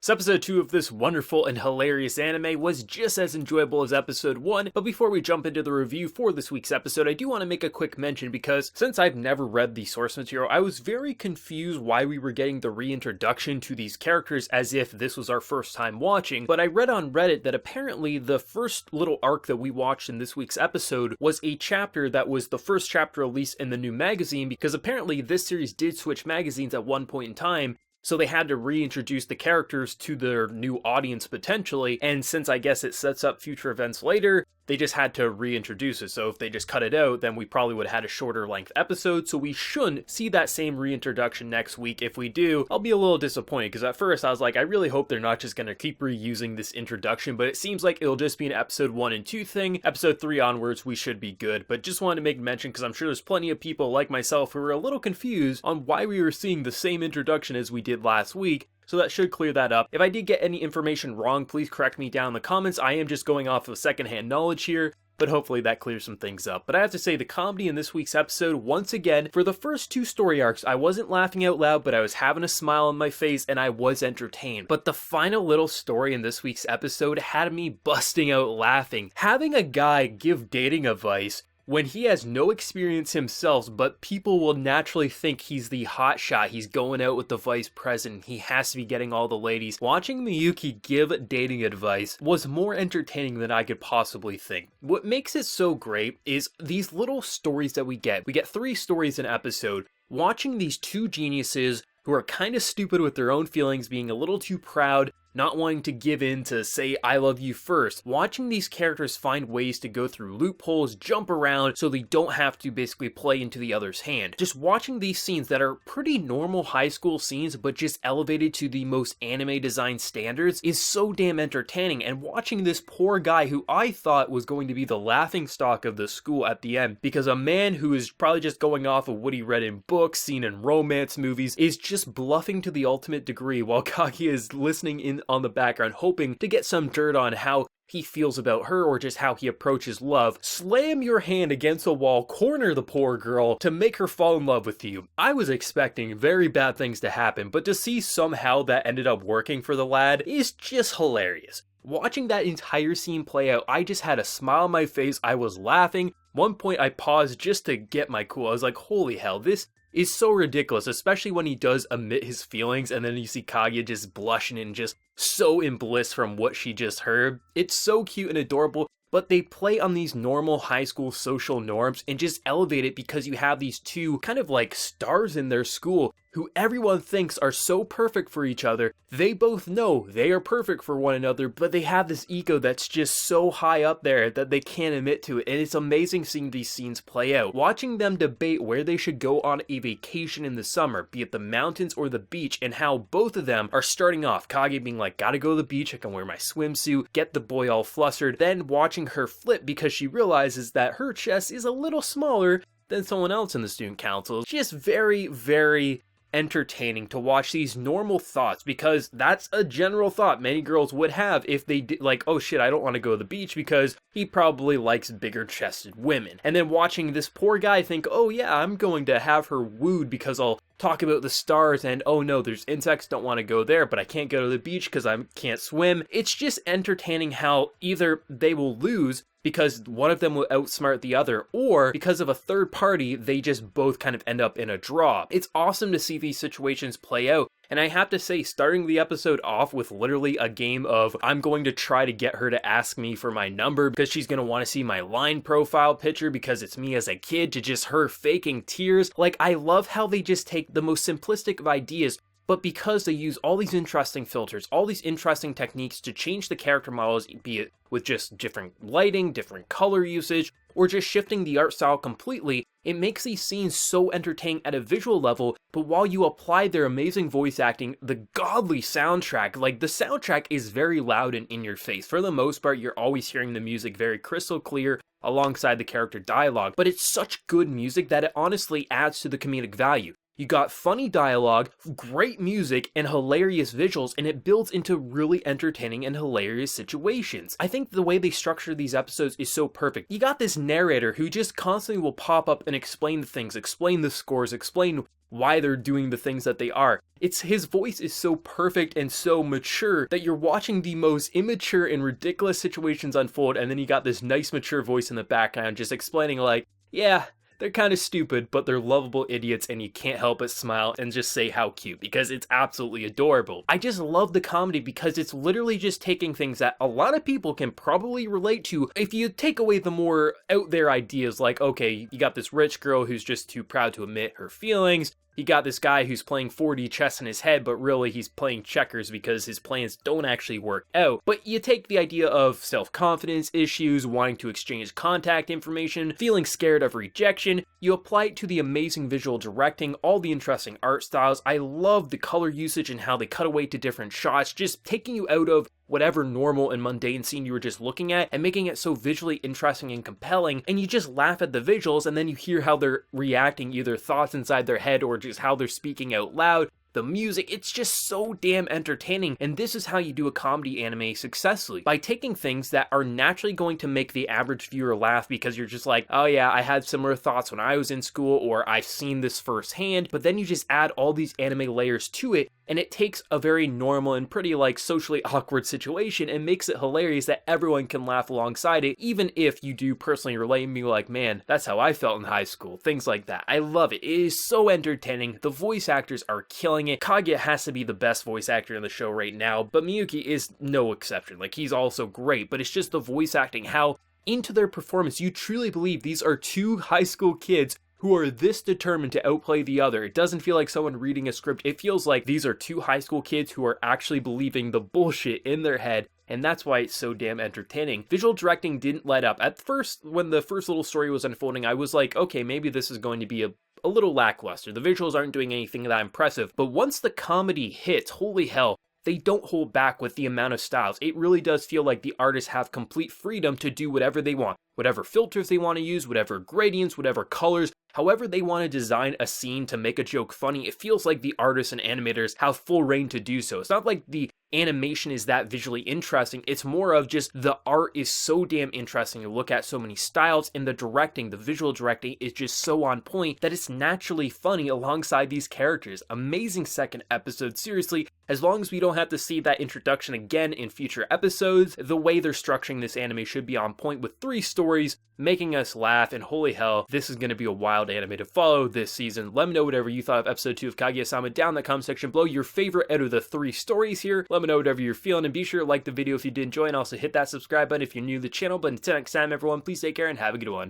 So episode 2 of this wonderful and hilarious anime was just as enjoyable as episode 1, but before we jump into the review for this week's episode, I do want to make a quick mention because since I've never read the source material, I was very confused why we were getting the reintroduction to these characters as if this was our first time watching, but I read on Reddit that apparently the first little arc that we watched in this week's episode was a chapter that was the first chapter released in the new magazine, because apparently this series did switch magazines at one point in time, so they had to reintroduce the characters to their new audience potentially, and since I guess it sets up future events later, they just had to reintroduce it. So if they just cut it out, then we probably would have had a shorter length episode, so we shouldn't see that same reintroduction next week. If we do, I'll be a little disappointed, because at first I was like, I really hope they're not just going to keep reusing this introduction, but it seems like it'll just be an episode 1 and 2 thing. Episode 3 onwards, we should be good, but just wanted to make mention because I'm sure there's plenty of people like myself who are a little confused on why we were seeing the same introduction as we did last week. So that should clear that up. If I did get any information wrong, please correct me down in the comments. I am just going off of secondhand knowledge here, but hopefully that clears some things up. But I have to say, the comedy in this week's episode, once again, for the first 2 story arcs, I wasn't laughing out loud, but I was having a smile on my face and I was entertained. But the final little story in this week's episode had me busting out laughing. Having a guy give dating advice when he has no experience himself, but people will naturally think he's the hotshot, he's going out with the vice president, he has to be getting all the ladies. Watching Miyuki give dating advice was more entertaining than I could possibly think. What makes it so great is these little stories that we get. We get 3 stories an episode. Watching these 2 geniuses who are kind of stupid with their own feelings, being a little too proud, not wanting to give in to say I love you first. Watching these characters find ways to go through loopholes, jump around, so they don't have to basically play into the other's hand. Just watching these scenes that are pretty normal high school scenes, but just elevated to the most anime design standards, is so damn entertaining. And watching this poor guy who I thought was going to be the laughingstock of the school at the end, because a man who is probably just going off of what he read in books, seen in romance movies, is just bluffing to the ultimate degree, while Kaguya is listening in on the background, hoping to get some dirt on how he feels about her or just how he approaches love. Slam your hand against a wall, corner the poor girl to make her fall in love with you. I was expecting very bad things to happen, but to see somehow that ended up working for the lad is just hilarious. Watching that entire scene play out, I just had a smile on my face. I was laughing. One point I paused just to get my cool. I was like, holy hell, this is so ridiculous, especially when he does admit his feelings and then you see Kaguya just blushing and just so in bliss from what she just heard. It's so cute and adorable, but they play on these normal high school social norms and just elevate it because you have these 2 kind of like stars in their school who everyone thinks are so perfect for each other. They both know they are perfect for one another, but they have this ego that's just so high up there that they can't admit to it, and it's amazing seeing these scenes play out. Watching them debate where they should go on a vacation in the summer, be it the mountains or the beach, and how both of them are starting off. Kaguya being like, gotta go to the beach, I can wear my swimsuit, get the boy all flustered, then watching her flip because she realizes that her chest is a little smaller than someone else in the student council. Just very, very entertaining to watch these normal thoughts, because that's a general thought many girls would have if they did, like, oh shit, I don't want to go to the beach because he probably likes bigger chested women. And then watching this poor guy think, oh yeah, I'm going to have her wooed because I'll talk about the stars, and oh no, there's insects, don't want to go there, but I can't go to the beach because I can't swim. It's just entertaining how either they will lose because one of them will outsmart the other, or because of a third party, they just both kind of end up in a draw. It's awesome to see these situations play out, and I have to say, starting the episode off with literally a game of, I'm going to try to get her to ask me for my number because she's going to want to see my line profile picture because it's me as a kid, to just her faking tears. Like, I love how they just take the most simplistic of ideas, but because they use all these interesting filters, all these interesting techniques to change the character models, be it with just different lighting, different color usage, or just shifting the art style completely, it makes these scenes so entertaining at a visual level, but while you apply their amazing voice acting, the godly soundtrack, like the soundtrack is very loud and in your face. For the most part, you're always hearing the music very crystal clear alongside the character dialogue, but it's such good music that it honestly adds to the comedic value. You got funny dialogue, great music, and hilarious visuals, and it builds into really entertaining and hilarious situations. I think the way they structure these episodes is so perfect. You got this narrator who just constantly will pop up and explain the things, explain the scores, explain why they're doing the things that they are. His voice is so perfect and so mature that you're watching the most immature and ridiculous situations unfold, and then you got this nice mature voice in the background just explaining like, yeah, they're kind of stupid, but they're lovable idiots, and you can't help but smile and just say how cute, because it's absolutely adorable. I just love the comedy because it's literally just taking things that a lot of people can probably relate to. If you take away the more out there ideas like, okay, you got this rich girl who's just too proud to admit her feelings, you got this guy who's playing 4D chess in his head, but really he's playing checkers because his plans don't actually work out. But you take the idea of self-confidence issues, wanting to exchange contact information, feeling scared of rejection, you apply it to the amazing visual directing, all the interesting art styles. I love the color usage and how they cut away to different shots, just taking you out of whatever normal and mundane scene you were just looking at and making it so visually interesting and compelling, and you just laugh at the visuals and then you hear how they're reacting, either thoughts inside their head or just how they're speaking out loud. The music, it's just so damn entertaining, and this is how you do a comedy anime successfully, by taking things that are naturally going to make the average viewer laugh because you're just like, oh yeah, I had similar thoughts when I was in school, or I've seen this firsthand, but then you just add all these anime layers to it, and it takes a very normal and pretty like socially awkward situation and makes it hilarious that everyone can laugh alongside it, even if you do personally relate and be like, man, that's how I felt in high school, things like that. I love it. It is so entertaining. The voice actors are killing it. Kaguya has to be the best voice actor in the show right now, but Miyuki is no exception. Like, he's also great, but it's just the voice acting, how into their performance you truly believe these are two high school kids who are this determined to outplay the other. It doesn't feel like someone reading a script. It feels like these are two high school kids who are actually believing the bullshit in their head, and that's why it's so damn entertaining. Visual directing didn't let up. At first, when the first little story was unfolding, I was like, okay, maybe this is going to be a little lackluster. The visuals aren't doing anything that impressive, but once the comedy hits, holy hell, they don't hold back with the amount of styles. It really does feel like the artists have complete freedom to do whatever they want. Whatever filters they want to use, whatever gradients, whatever colors, however they want to design a scene to make a joke funny, it feels like the artists and animators have full reign to do so. It's not like the animation is that visually interesting, it's more of just the art is so damn interesting to look at, so many styles, and the directing, the visual directing is just so on point that it's naturally funny alongside these characters. Amazing second episode, seriously. As long as we don't have to see that introduction again in future episodes, the way they're structuring this anime should be on point with 3 stories, making us laugh, and holy hell, this is going to be a wild anime to follow this season. Let me know whatever you thought of episode 2 of Kaguya-sama down in the comment section below, your favorite out of the 3 stories here. Let me know whatever you're feeling, and be sure to like the video if you did enjoy, and also hit that subscribe button if you're new to the channel. But until next time, everyone, please take care and have a good one.